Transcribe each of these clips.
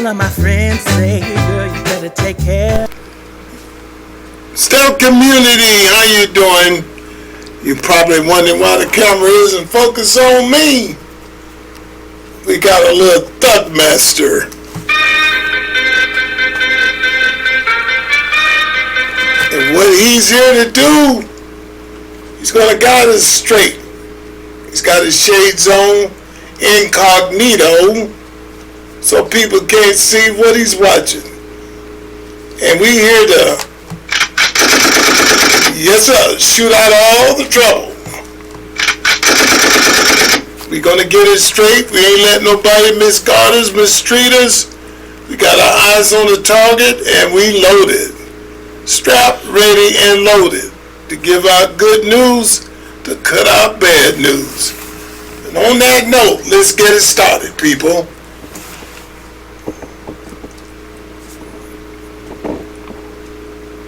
of my friends say, girl, you better take care. Stealth community, how you doing? You're probably wondering why the camera isn't focused on me. We got a little thug master. And what he's here to do, he's going to guide us straight. He's got his shades on, incognito, so people can't see what he's watching. And we here to, yes sir, shoot out all the trouble. We're going to get it straight. We ain't letting nobody misguard us, mistreat us. We got our eyes on the target and we loaded. Strapped, ready, and loaded to give out good news, to cut out bad news. And on that note, let's get it started, people.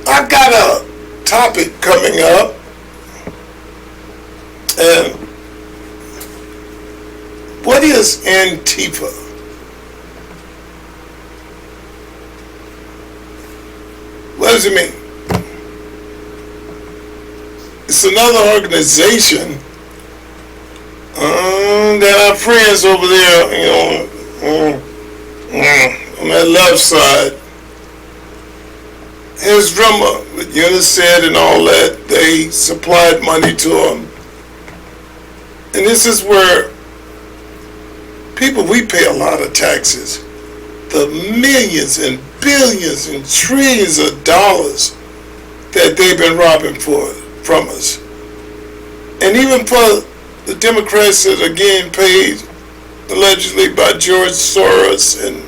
I've got a topic coming up, and what is Antifa? What does it mean? It's another organization that our friends over there, on that left side, his drummer with Unicef and all that, they supplied money to him. And this is where people, we pay a lot of taxes. The millions and billions and trillions of dollars that they've been robbing from us. And even for the Democrats that are getting paid allegedly by George Soros and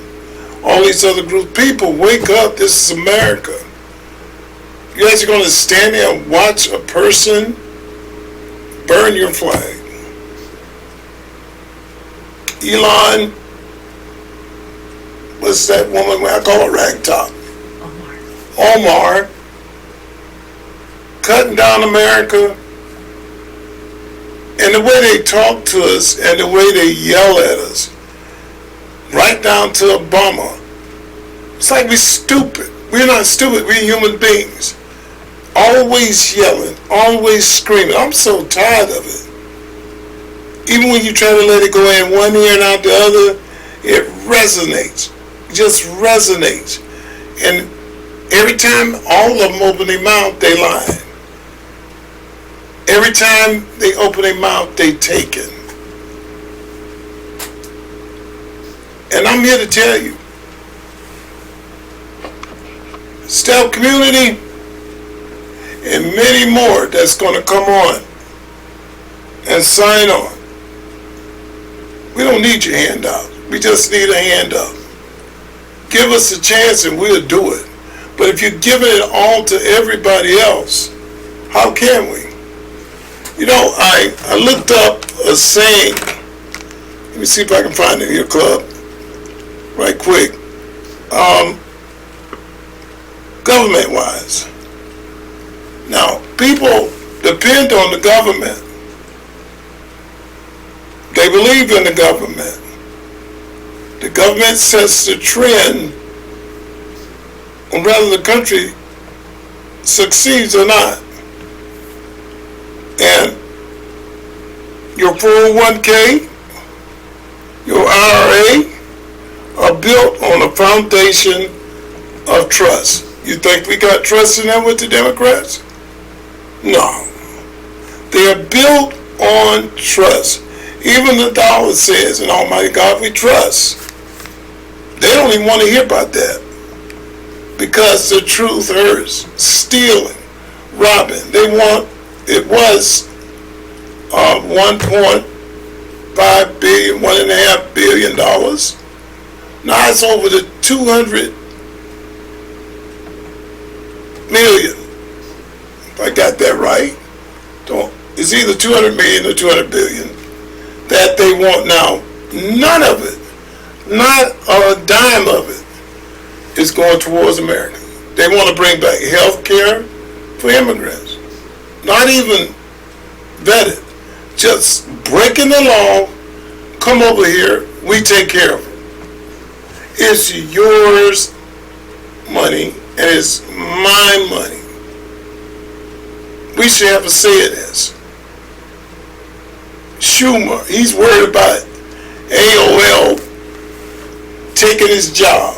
all these other groups, people, wake up, this is America. You guys are going to stand there and watch a person burn your flag. Elon, what's that woman, I call her Ragtop? Omar, cutting down America, and the way they talk to us and the way they yell at us, right down to Obama. It's like we're stupid. We're not stupid, we're human beings. Always yelling, always screaming. I'm so tired of it. Even when you try to let it go in one ear and out the other, it resonates. It just resonates. And every time all of them open their mouth, they lie. Every time they open their mouth, they take it. And I'm here to tell you, Stealth community and many more that's going to come on and sign on. We don't need your handout. We just need a hand up. Give us a chance and we'll do it. But if you're giving it all to everybody else, how can we? You know, I looked up a saying. Let me see if I can find it in your club right quick. Government-wise. Now, people depend on the government. They believe in the government. The government sets the trend on whether the country succeeds or not. And your 401k, your IRA are built on a foundation of trust. You think we got trust in them with the Democrats? No. They are built on trust. Even the dollar says, in Almighty God we trust. They don't even want to hear about that. Because the truth hurts. Stealing, robbing. They want, it was $1.5 billion, $1.5 billion. Now it's over to 200 million. If I got that right. It's either 200 million or 200 billion that they want now. None of it, not a dime of it, is going towards America. They want to bring back health care for immigrants. Not even vetted. Just breaking the law, come over here, we take care of it. It's yours money and it's my money. We should have a say in this. Schumer, he's worried about AOL taking his job.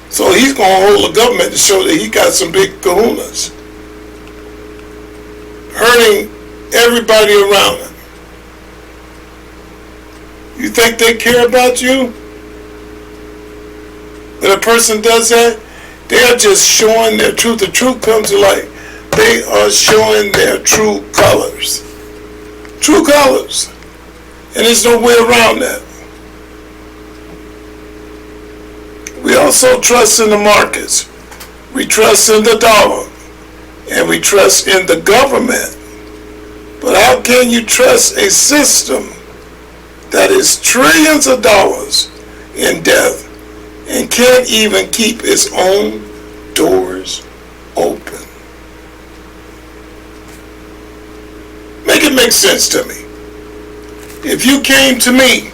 So he's going to hold the government to show that he got some big kahunas. Hurting everybody around him. You think they care about you? When a person does that, they are just showing their truth. The truth comes to light. They are showing their true colors. True colors. And there's no way around that. We also trust in the markets. We trust in the dollar. And we trust in the government. But how can you trust a system that is trillions of dollars in debt and can't even keep its own doors open? Make it make sense to me. If you came to me,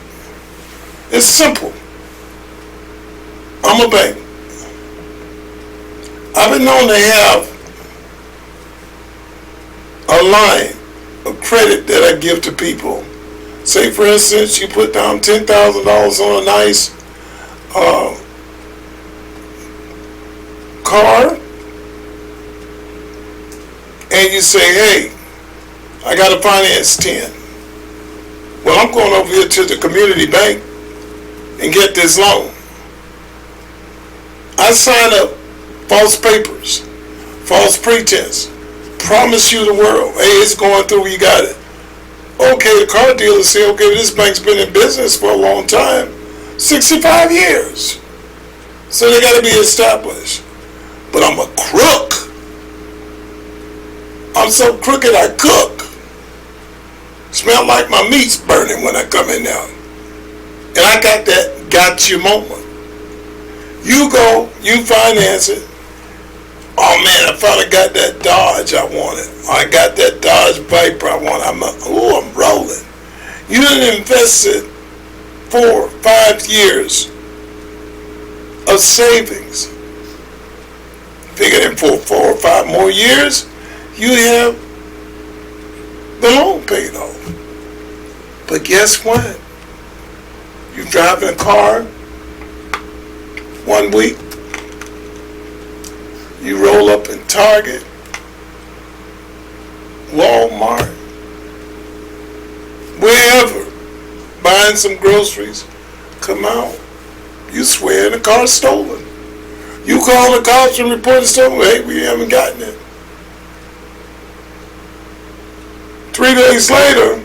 it's simple. I'm a bank. I've been known to have a line of credit that I give to people. Say, for instance, you put down $10,000 on a nice car, and you say, hey, I got to finance 10. Well, I'm going over here to the community bank and get this loan. I sign up false papers, false pretense, promise you the world. Hey, it's going through, you got it. Okay, the car dealer say, okay, this bank's been in business for a long time, 65 years. So they got to be established. But I'm a crook. I'm so crooked I cook. Smell like my meat's burning when I come in now. And I got that got you moment. You go, you finance it. Oh man, I finally got that Dodge I wanted. I got that Dodge Viper I wanted. I'm rolling. You done invested 4 or 5 years of savings. Figured in 4 or 5 more years, you have the loan paid off. But guess what? You're driving a car 1 week. You roll up in Target, Walmart, wherever, buying some groceries, come out, you swear the car's stolen. You call the cops and report it stolen. Hey, we haven't gotten it. 3 days later,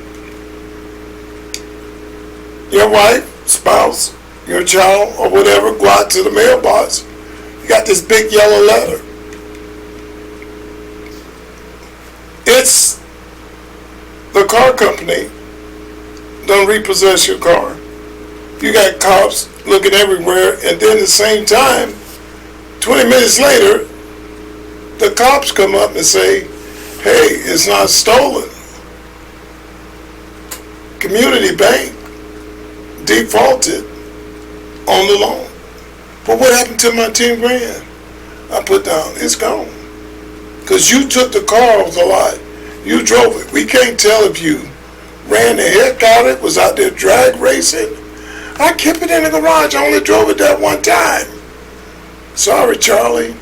your wife, spouse, your child, or whatever, go out to the mailbox. You got this big yellow letter. It's the car company done repossess your car. You got cops looking everywhere, and then at the same time, 20 minutes later, the cops come up and say, hey, it's not stolen. Community bank defaulted on the loan. But what happened to my 10 grand? I put down, it's gone. Because you took the car off the lot. You drove it. We can't tell if you ran the heck out of it, was out there drag racing. I kept it in the garage. I only drove it that one time. Sorry, Charlie.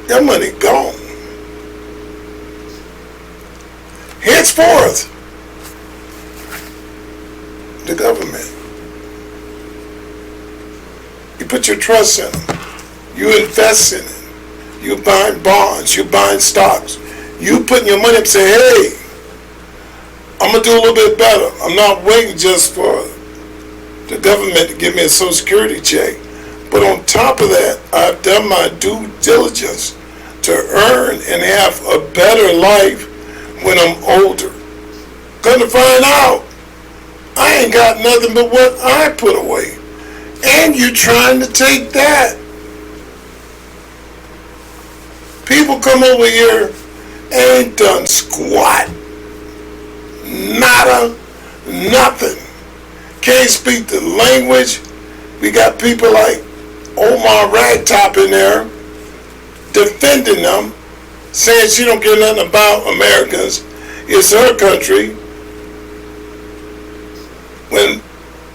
That money gone. Henceforth, the government. You put your trust in them. You invest in it. You buying bonds. You buying stocks. You putting your money up and say, hey, I'm going to do a little bit better. I'm not waiting just for the government to give me a Social Security check. But on top of that, I've done my due diligence to earn and have a better life when I'm older. Come to find out, I ain't got nothing but what I put away. And you trying to take that. People come over here, ain't done squat. Nada, nothing. can't speak the language. We got people like Omar Ragtop in there defending them, saying she don't care nothing about Americans. It's her country. When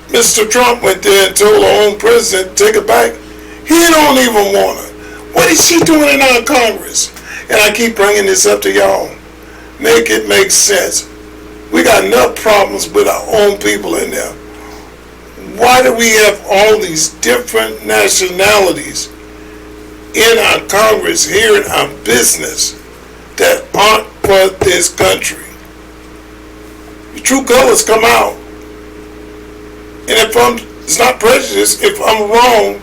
Mr. Trump went there and told our own president to take it back, he don't even want her. What is she doing in our Congress? And I keep bringing this up to y'all. Make it make sense. We got enough problems with our own people in there. Why do we have all these different nationalities in our Congress, here in our business, that aren't for this country? The true colors come out. And if it's not prejudice, if I'm wrong,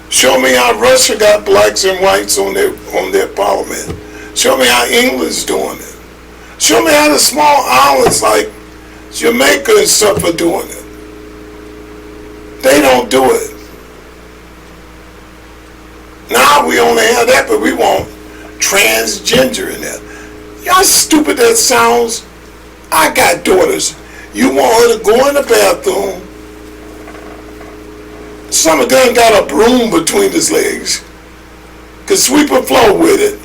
show me how Russia got blacks and whites on their parliament. Show me how England's doing it. Show me how the small islands like Jamaica and stuff are doing it. They don't do it. Now we only have that, but we want transgender in there. Y'all stupid that sounds. I got daughters. You want her to go in the bathroom. Some of them got a broom between his legs. Could sweep a floor with it.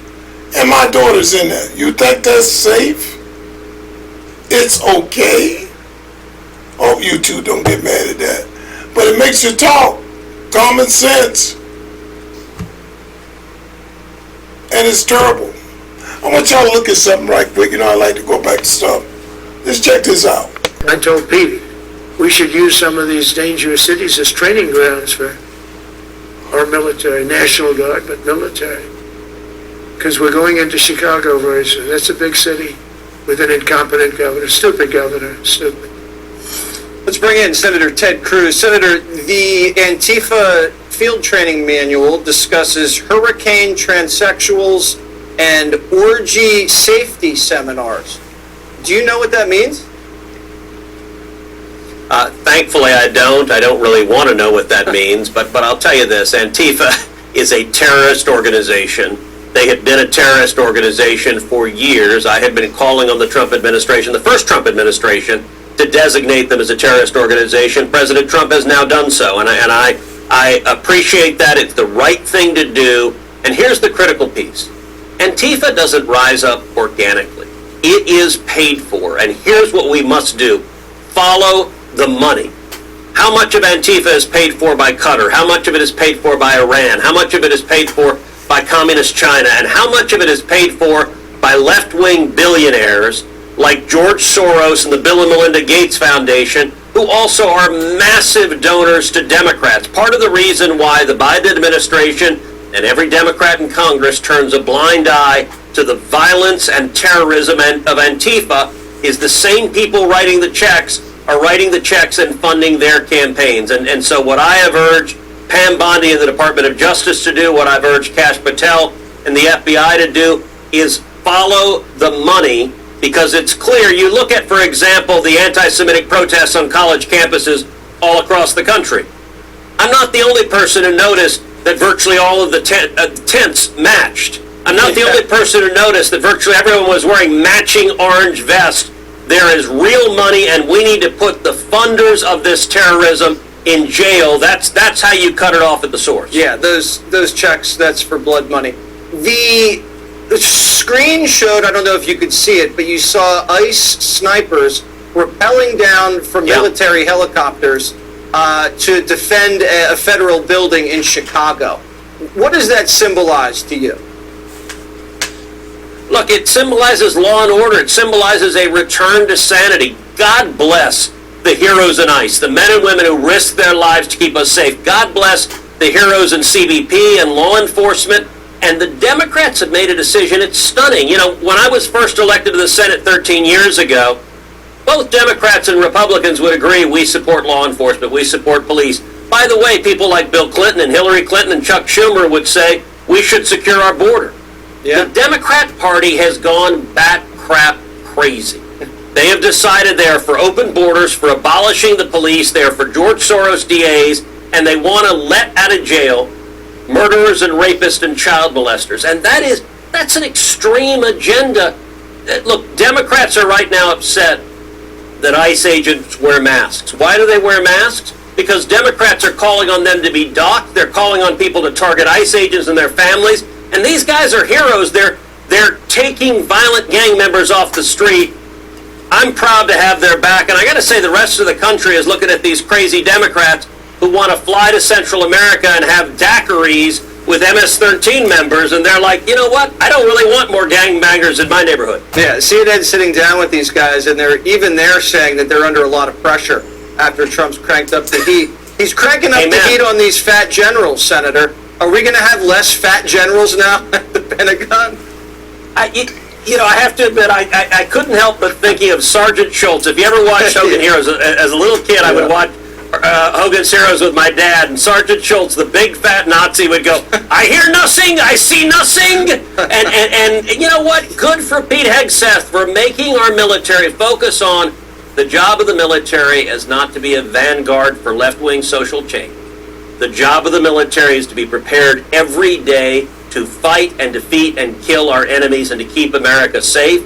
And my daughter's in there. You think that's safe? It's okay? Oh, you two don't get mad at that. But it makes you talk. Common sense. And it's terrible. I want y'all to look at something right quick. You know, I like to go back to stuff. Let's check this out. I told Pete we should use some of these dangerous cities as training grounds for our military, National Guard, but military. Because we're going into Chicago very soon. That's a big city with an incompetent governor, stupid governor, stupid. Let's bring in Senator Ted Cruz. Senator, the Antifa field training manual discusses hurricane transsexuals and orgy safety seminars. Do you know what that means? Thankfully, I don't. I don't really want to know what that means, but I'll tell you this. Antifa is a terrorist organization. They have been a terrorist organization for years. I had been calling on the Trump administration, the first Trump administration, to designate them as a terrorist organization. President Trump has now done so, and I appreciate that. It's the right thing to do. And here's the critical piece. Antifa doesn't rise up organically. It is paid for, and here's what we must do. Follow the money. How much of Antifa is paid for by Qatar? How much of it is paid for by Iran? How much of it is paid for by communist China? And how much of it is paid for by left-wing billionaires like George Soros and the Bill and Melinda Gates Foundation, who also are massive donors to Democrats? Part of the reason why the Biden administration and every Democrat in Congress turns a blind eye to the violence and terrorism of Antifa is the same people writing the checks are writing the checks and funding their campaigns. And so what I have urged Pam Bondi and the Department of Justice to do, what I've urged Kash Patel and the FBI to do, is follow the money, because it's clear. You look at, for example, the anti-Semitic protests on college campuses all across the country. I'm not the only person who noticed that virtually all of the tents matched. I'm not the only person who noticed that virtually everyone was wearing matching orange vests. There is real money, and we need to put the funders of this terrorism in jail. That's how you cut it off at the source. Yeah, those checks, that's for blood money. The screen showed, I don't know if you could see it, but you saw ICE snipers rappelling down from military helicopters to defend a federal building in Chicago. What does that symbolize to you? Look, it symbolizes law and order. It symbolizes a return to sanity. God bless the heroes in ICE, the men and women who risk their lives to keep us safe. God bless the heroes in CBP and law enforcement. And the Democrats have made a decision. It's stunning. You know, when I was first elected to the Senate 13 years ago, both Democrats and Republicans would agree we support law enforcement, we support police. By the way, people like Bill Clinton and Hillary Clinton and Chuck Schumer would say we should secure our border. Yeah. The Democrat Party has gone bat crap crazy. They have decided they are for open borders, for abolishing the police, they are for George Soros DAs, and they want to let out of jail murderers and rapists and child molesters. And that's an extreme agenda. Look, Democrats are right now upset that ICE agents wear masks. Why do they wear masks? Because Democrats are calling on them to be docked. They're calling on people to target ICE agents and their families. And these guys are heroes. They're taking violent gang members off the street. I'm proud to have their back. And I got to say, the rest of the country is looking at these crazy Democrats who want to fly to Central America and have daiquiris with MS-13 members, and they're like, you know what? I don't really want more gangbangers in my neighborhood. Yeah, CNN sitting down with these guys, and they're saying that they're under a lot of pressure after Trump's cranked up the heat. He's cranking up the heat on these fat generals, Senator. Are we going to have less fat generals now at the Pentagon? I have to admit, I couldn't help but thinking of Sergeant Schultz. If you ever watched Hogan Heroes, as a little kid, I would watch Hogan's Heroes with my dad, and Sergeant Schultz, the big fat Nazi, would go, I hear nothing, I see nothing. And you know what? Good for Pete Hegseth for making our military focus on the job of the military is not to be a vanguard for left-wing social change. The job of the military is to be prepared every day to fight and defeat and kill our enemies and to keep America safe.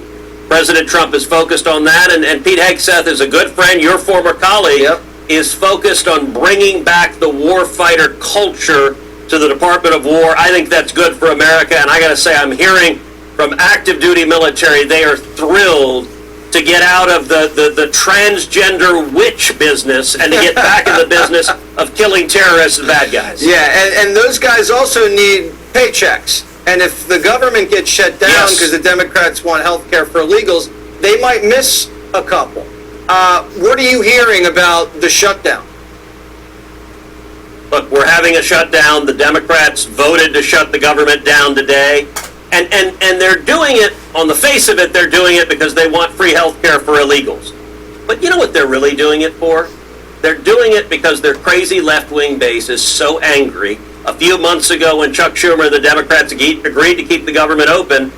President Trump is focused on that, and Pete Hegseth is a good friend, your former colleague, is focused on bringing back the warfighter culture to the Department of War. I think that's good for America, and I got to say, I'm hearing from active duty military, they are thrilled to get out of the transgender witch business and to get back in the business of killing terrorists and bad guys. Yeah, and those guys also need paychecks. And if the government gets shut down because the Democrats want health care for illegals, they might miss a couple. What are you hearing about the shutdown? Look, we're having a shutdown. The Democrats voted to shut the government down today. And they're doing it, on the face of it, they're doing it because they want free health care for illegals. But you know what they're really doing it for? They're doing it because their crazy left-wing base is so angry. A few months ago when Chuck Schumer and the Democrats agreed to keep the government open,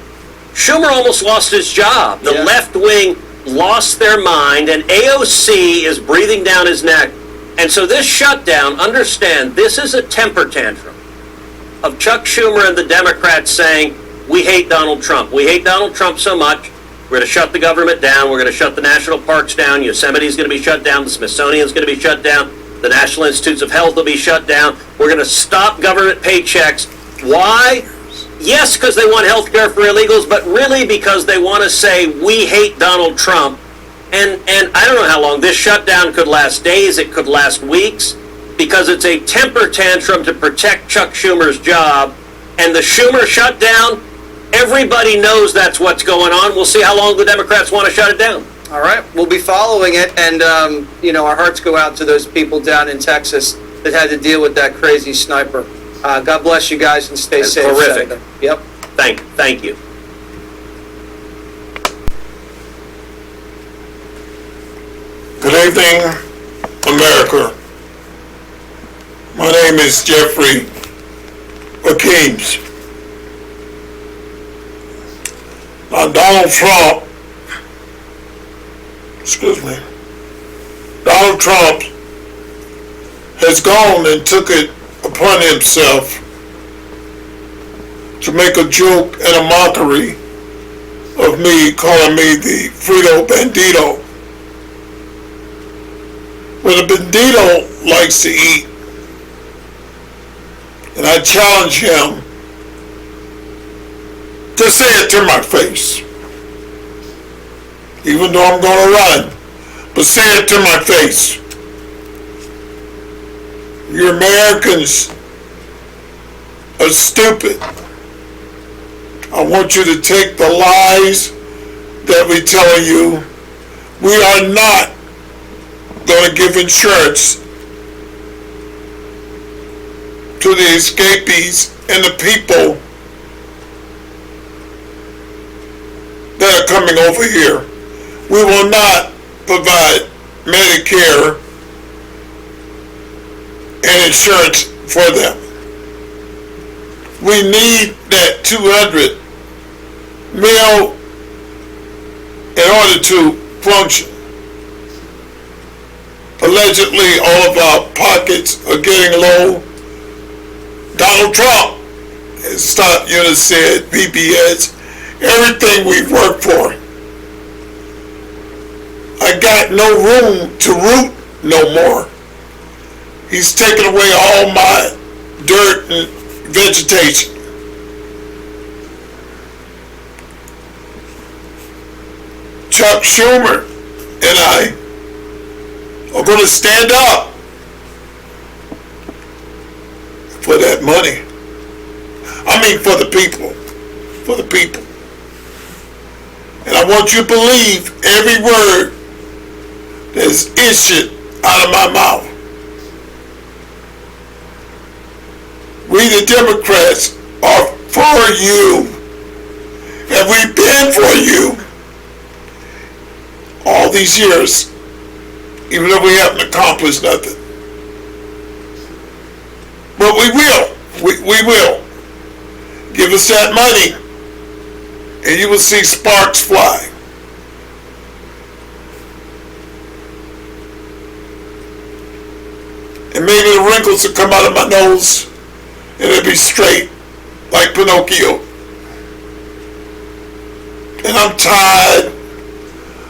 Schumer almost lost his job. The left wing lost their mind, and AOC is breathing down his neck. And so this shutdown, understand, this is a temper tantrum of Chuck Schumer and the Democrats saying, we hate Donald Trump. We hate Donald Trump so much, we're going to shut the government down. We're going to shut the national parks down. Yosemite's going to be shut down. The Smithsonian's going to be shut down. The National Institutes of Health will be shut down. We're going to stop government paychecks. Why? Yes, because they want health care for illegals, but really because they want to say, we hate Donald Trump. And I don't know how long. This shutdown could last days. It could last weeks, because it's a temper tantrum to protect Chuck Schumer's job. And the Schumer shutdown, everybody knows that's what's going on. We'll see how long the Democrats want to shut it down. All right, we'll be following it, and our hearts go out to those people down in Texas that had to deal with that crazy sniper. God bless you guys and stay safe. Horrific. Senator. Yep. Thank you. Good evening, America. My name is Jeffrey McKeams. Now, Donald Trump has gone and took it upon himself to make a joke and a mockery of me, calling me the Frito Bandito. Well, the Bandito likes to eat, and I challenge him to say it to my face. Even though I'm going to run, but say it to my face. You Americans are stupid. I want you to take the lies that we're telling you. We are not going to give insurance to the escapees and the people that are coming over here. We will not provide Medicare and insurance for them. We need that 200 mil in order to function. Allegedly, all of our pockets are getting low. Donald Trump, as Stop Unit said, PBS, everything we've worked for I got no room to root no more. He's taken away all my dirt and vegetation. Chuck Schumer and I are going to stand up for that money. I mean for the people. For the people. And I want you to believe every word that is issued out of my mouth. We the Democrats are for you. And we've been for you all these years, even though we haven't accomplished nothing. But we will. We will. Give us that money, and you will see sparks fly. And maybe the wrinkles will come out of my nose, and it'll be straight, like Pinocchio. And I'm tired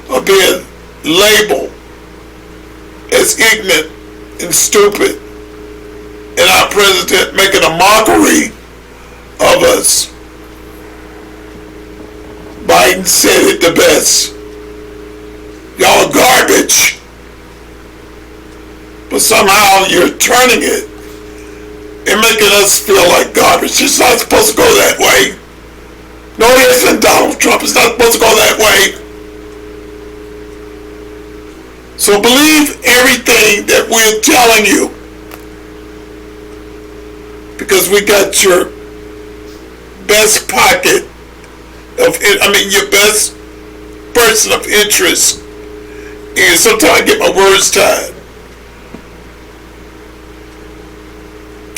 of being labeled as ignorant and stupid, and our president making a mockery of us. Biden said it the best. Y'all are garbage. But somehow you're turning it and making us feel like garbage. It's not supposed to go that way. No, it isn't, Donald Trump. It's not supposed to go that way. So believe everything that we're telling you, because we got your best pocket your best person of interest. And sometimes I get my words tied.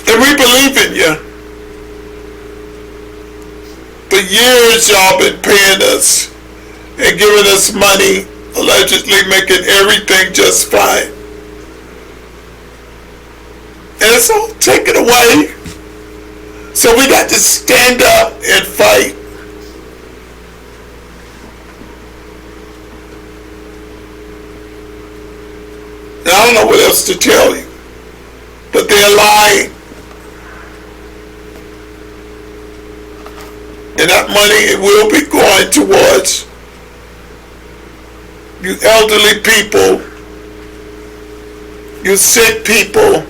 And we believe in you. For years y'all been paying us and giving us money, allegedly making everything just fine. And it's all taken away. So we got to stand up and fight. And I don't know what else to tell you, but they're lying. And that money, it will be going towards you elderly people, you sick people,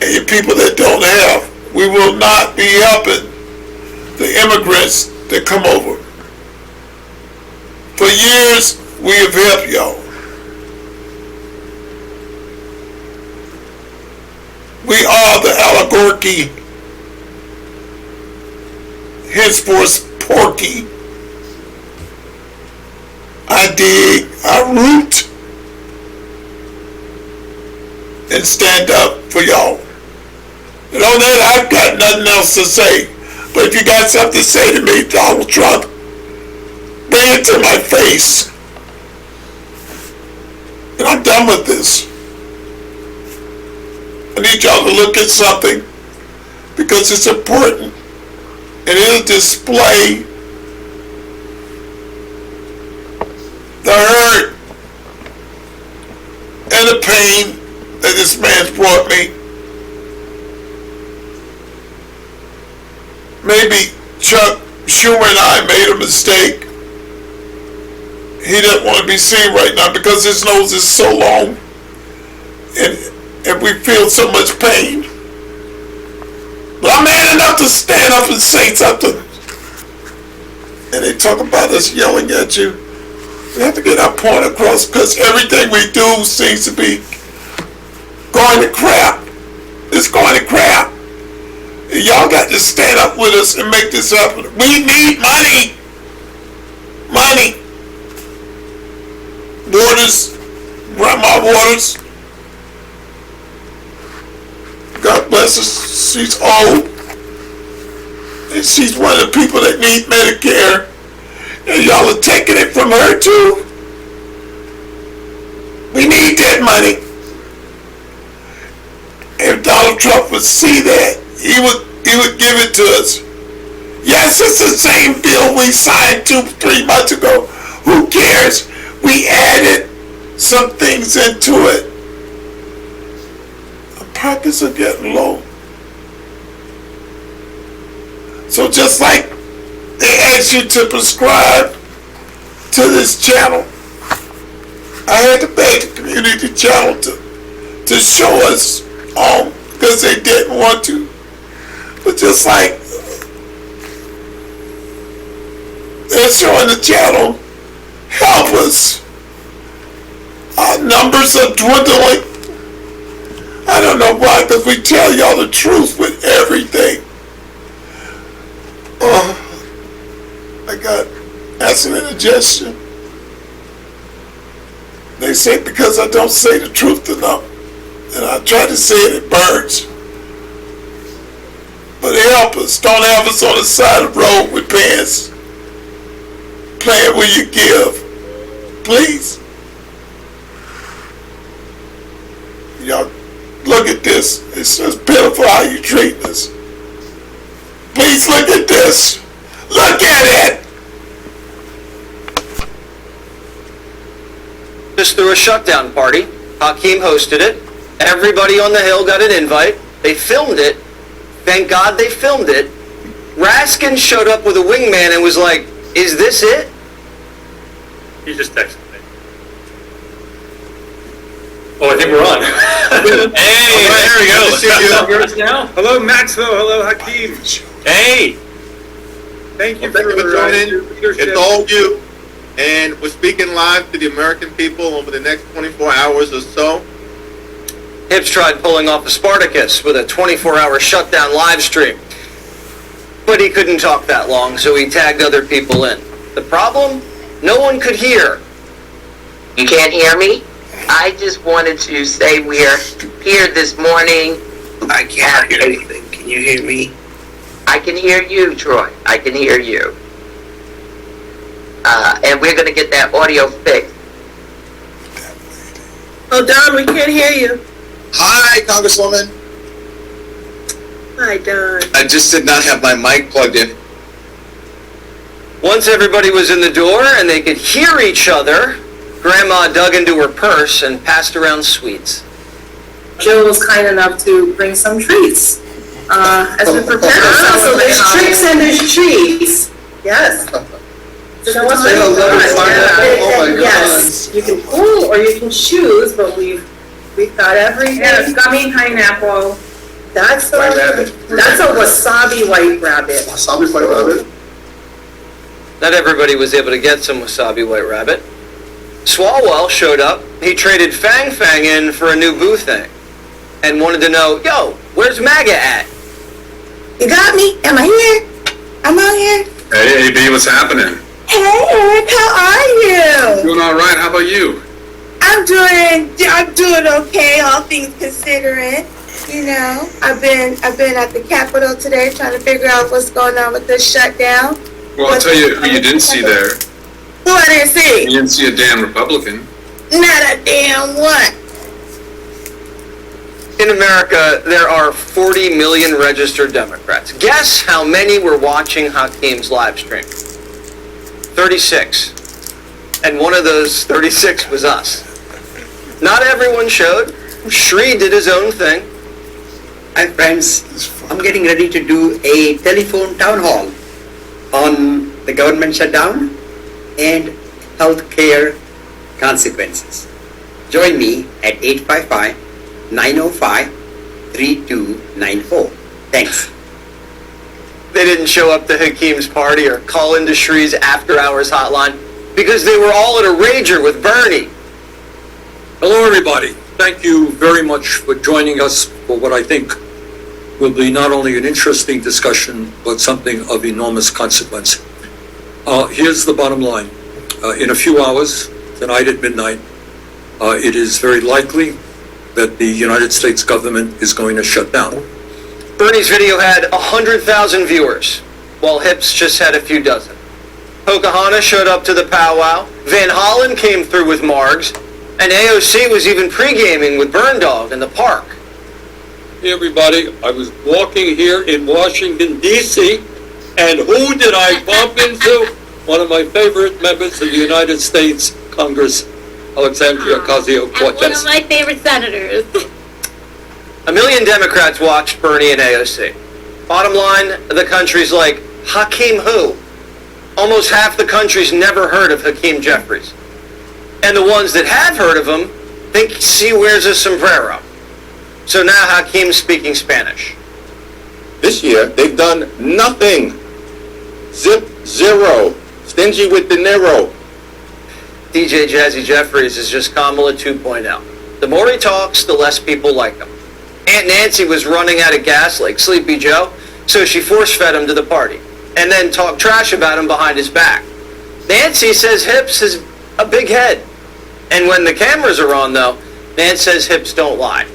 and you people that don't have. We will not be helping the immigrants that come over. For years, we have helped y'all. We are the oligarchy, henceforth porky. I dig, I root, and stand up for y'all. And on that, I've got nothing else to say. But if you got something to say to me, Donald Trump, bring it to my face. And I'm done with this. I need y'all to look at something because it's important. And it'll display the hurt and the pain that this man's brought me. Maybe Chuck Schumer and I made a mistake. He doesn't want to be seen right now because his nose is so long and we feel so much pain. But I'm man enough to stand up and say something. And they talk about us yelling at you. We have to get our point across because everything we do seems to be going to crap. It's going to crap. And y'all got to stand up with us and make this happen. We need money. Money. Waters, Grandma Waters, God bless her, she's old, and she's one of the people that need Medicare, and y'all are taking it from her too. We need that money. If Donald Trump would see that, he would give it to us. Yes, it's the same bill we signed 2-3 months ago Who cares? We added some things into it. The prices are getting low. So just like they asked you to prescribe to this channel, I had to make a community channel to show us all because they didn't want to. But just like they're showing the channel, help us. Our numbers are dwindling. I don't know why, because we tell y'all the truth with everything. I got acid indigestion. They say because I don't say the truth enough, and I try to say it, it burns. But help us, don't have us on the side of the road with pants. Playing where you give. Please. Y'all, look at this. It's just pitiful how you treat us. Please look at this. Look at it. Just threw a shutdown party. Hakeem hosted it. Everybody on the Hill got an invite. They filmed it. Thank God they filmed it. Raskin showed up with a wingman and was like, "Is this it?" He just texted me. Oh, I think we're on. Hey, there we go. Yours now? Hello, Maxwell. Hello, Hakeem. Hey. Thank you Thank you for joining. your leadership. It's all you. And we're speaking live to the American people over the next 24 hours or so. Hips tried pulling off a Spartacus with a 24-hour shutdown live stream. But he couldn't talk that long, so he tagged other people in. The problem? No one could hear. You can't hear me? I just wanted to say we are here this morning. I can't hear anything. Can you hear me? I can hear you, Troy. I can hear you. And we're going to get that audio fixed. Oh, Don, we can't hear you. Hi, Congresswoman. Hi, Don. I just did not have my mic plugged in. Once everybody was in the door and they could hear each other, Grandma dug into her purse and passed around sweets. Jill was kind enough to bring some treats as we prepare ourselves. So there's tricks and there's treats. Yes. So what's Oh my God. Yes, you can pull or you can choose, but we've got everything. Yes, gummy pineapple. That's a White rabbit. That's a wasabi white rabbit. Wasabi white rabbit. Not everybody was able to get some wasabi white rabbit. Swalwell showed up. He traded Fang Fang in for a new boo thing and wanted to know, yo, where's MAGA at? You got me? Am I here? I'm out here. Hey, AB, what's happening? Hey, Eric, how are you? Doing all right. How about you? I'm doing okay, all things considering. You know, I've been at the Capitol today trying to figure out what's going on with this shutdown. Well, I'll tell you who you didn't see there. Who I didn't see? You didn't see a damn Republican. Not a damn one. In America, there are 40 million registered Democrats. Guess how many were watching Hakeem's live stream? 36. And one of those 36 was us. Not everyone showed. Shri did his own thing. Hi friends, I'm getting ready to do a telephone town hall on the government shutdown and healthcare consequences. Join me at 855-905-3294. Thanks. They didn't show up to Hakeem's party or call into Shri's after-hours hotline because they were all at a rager with Bernie. Hello everybody. Thank you very much for joining us for what I think will be not only an interesting discussion, but something of enormous consequence. Here's the bottom line. In a few hours, tonight at midnight, it is very likely that the United States government is going to shut down. Bernie's video had 100,000 viewers, while Hips just had a few dozen. Pocahontas showed up to the powwow, Van Hollen came through with Margs, and AOC was even pre-gaming with Burn Dog in the park. Hey everybody, I was walking here in Washington, D.C., and who did I bump into? one of my favorite members of the United States Congress, Alexandria Ocasio-Cortez. And one of my favorite senators. A million Democrats watched Bernie and AOC. Bottom line, the country's like, Hakeem who? Almost half the country's never heard of Hakeem Jeffries. And the ones that have heard of him think he wears a sombrero. So now Hakeem's speaking Spanish. This year, they've done nothing. Zero. Stingy with De Niro. DJ Jazzy Jeffries is just Kamala 2.0. The more he talks, the less people like him. Aunt Nancy was running out of gas like Sleepy Joe, so she force-fed him to the party, and then talked trash about him behind his back. Nancy says Hips is a big head. And when the cameras are on, though, Nancy says Hips don't lie.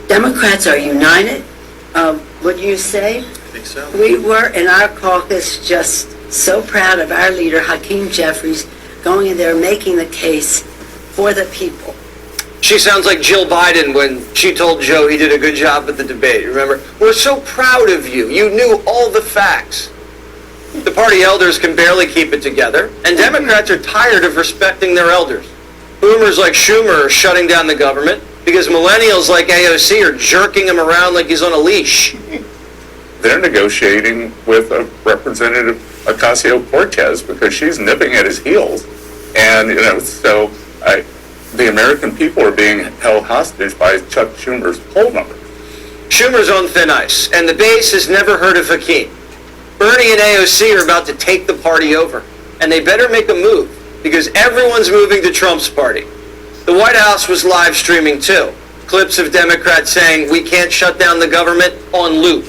Democrats are united. Would you say? I think so. We were in our caucus just so proud of our leader, Hakeem Jeffries, going in there making the case for the people. She sounds like Jill Biden when she told Joe he did a good job at the debate. Remember? We're so proud of you. You knew all the facts. The party elders can barely keep it together, and Democrats are tired of respecting their elders. Boomers like Schumer are shutting down the government because millennials like AOC are jerking him around like he's on a leash. They're negotiating with a Representative Ocasio-Cortez because she's nipping at his heels. And, so the American people are being held hostage by Chuck Schumer's poll numbers. Schumer's on thin ice, and the base has never heard of Hakeem. Bernie and AOC are about to take the party over, and they better make a move, because everyone's moving to Trump's party. The White House was live streaming too. Clips of Democrats saying, we can't shut down the government on loop.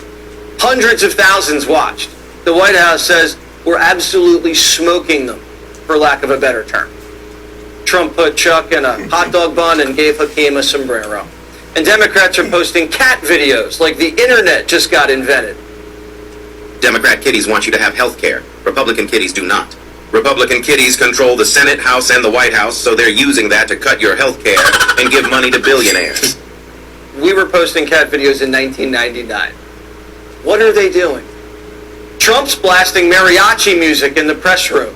Hundreds of thousands watched. The White House says, we're absolutely smoking them, for lack of a better term. Trump put Chuck in a hot dog bun and gave Hakeem a sombrero. And Democrats are posting cat videos like the internet just got invented. Democrat kiddies want you to have health care. Republican kiddies do not. Republican kiddies control the Senate, House, and the White House, so they're using that to cut your health care and give money to billionaires. We were posting cat videos in 1999. What are they doing? Trump's blasting mariachi music in the press room.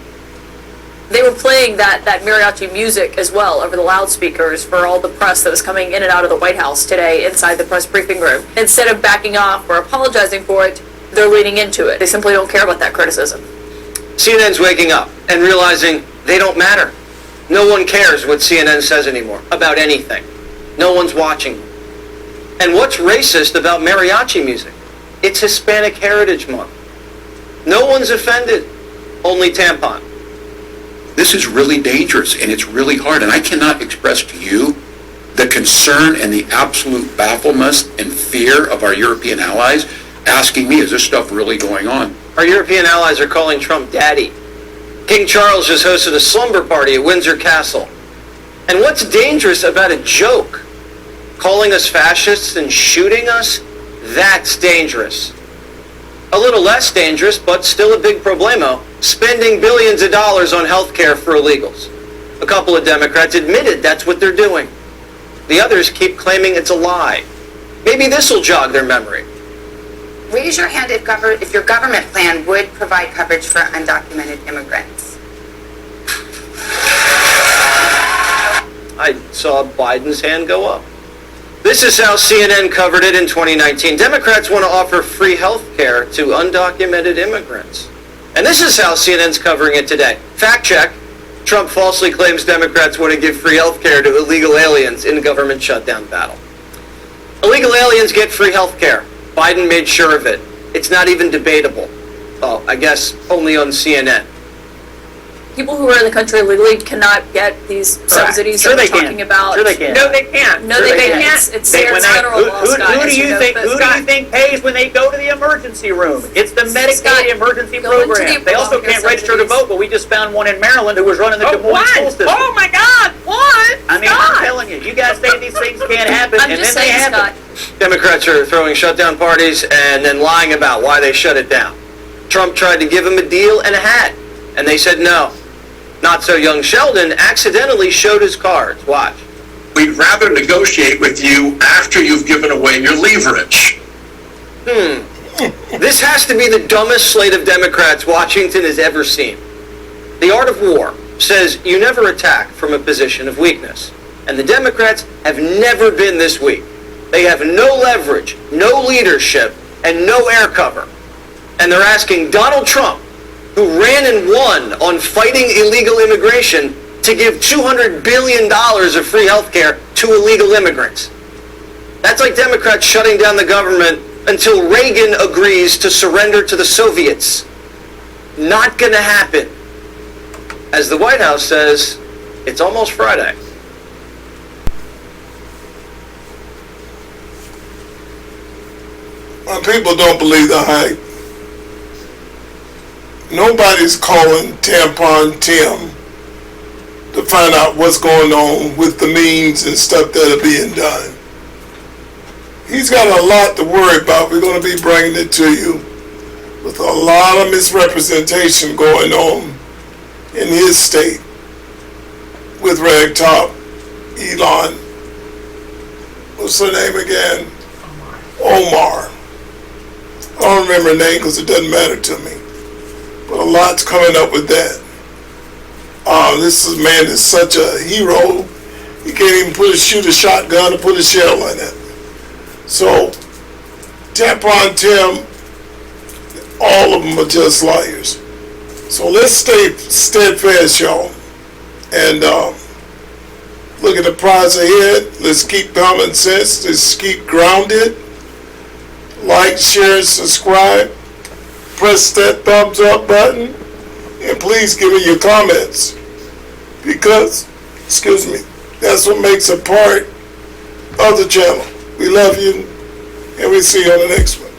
They were playing that mariachi music as well over the loudspeakers for all the press that was coming in and out of the White House today inside the press briefing room. Instead of backing off or apologizing for it, they're leaning into it. They simply don't care about that criticism. CNN's waking up and realizing they don't matter. No one cares what CNN says anymore about anything. No one's watching them. And what's racist about mariachi music? It's Hispanic Heritage Month. No one's offended, only tampon. This is really dangerous and it's really hard, and I cannot express to you the concern and the absolute bafflement and fear of our European allies asking me, is this stuff really going on? Our European allies are calling Trump daddy. King Charles just hosted a slumber party at Windsor Castle. And what's dangerous about a joke? Calling us fascists and shooting us? That's dangerous. A little less dangerous, but still a big problemo, spending billions of dollars on health care for illegals. A couple of Democrats admitted that's what they're doing. The others keep claiming it's a lie. Maybe this will jog their memory. Raise your hand if your government plan would provide coverage for undocumented immigrants. I saw Biden's hand go up. This is how CNN covered it in 2019. Democrats want to offer free health care to undocumented immigrants. And this is how CNN's covering it today. Fact check. Trump falsely claims Democrats want to give free health care to illegal aliens in government shutdown battle. Illegal aliens get free health care. Biden made sure of it. It's not even debatable. Oh, I guess only on CNN. People who are in the country illegally cannot get these subsidies Sure that they we're can. talking about. Sure they can. No, they can't. No, Sure they they can't. can't. It's When federal they- law, Scott. Who as do you know, think? but Who do you think pays when they go to the emergency room? It's the Medicaid emergency go into program. the They also Obamacare can't register to subsidies. vote, but we just found one in Maryland who was running the Des Moines school system. Oh my God! What? I mean, I'm telling you, you guys say these things can't happen, I'm and just then they saying, happen. Scott. Democrats are throwing shutdown parties and then lying about why they shut it down. Trump tried to give them a deal and a hat, and they said no. Not so young Sheldon accidentally showed his cards. Watch. We'd rather negotiate with you after you've given away your leverage. This has to be the dumbest slate of Democrats Washington has ever seen. The Art of War says you never attack from a position of weakness. And the Democrats have never been this weak. They have no leverage, no leadership, and no air cover. And they're asking Donald Trump, who ran and won on fighting illegal immigration, to give $200 billion of free health care to illegal immigrants. That's like Democrats shutting down the government until Reagan agrees to surrender to the Soviets. Not gonna happen. As the White House says, it's almost Friday. My people don't believe the hype. Nobody's calling Tampon Tim to find out what's going on with the means and stuff that are being done. He's got a lot to worry about. We're going to be bringing it to you with a lot of misrepresentation going on in his state with Ragtop, Elon, what's her name again? Omar. I don't remember her name because it doesn't matter to me. But a lot's coming up with that. This man is such a hero. He can't even shoot a shotgun or put a shell in it. So, Tampon Tim, all of them are just liars. So let's stay steadfast, y'all. And look at the prize ahead. Let's keep common sense. Let's keep grounded. Like, share, subscribe. Press that thumbs up button. And please give me your comments. Because, excuse me, that's what makes a part of the channel. We love you. And we'll see you on the next one.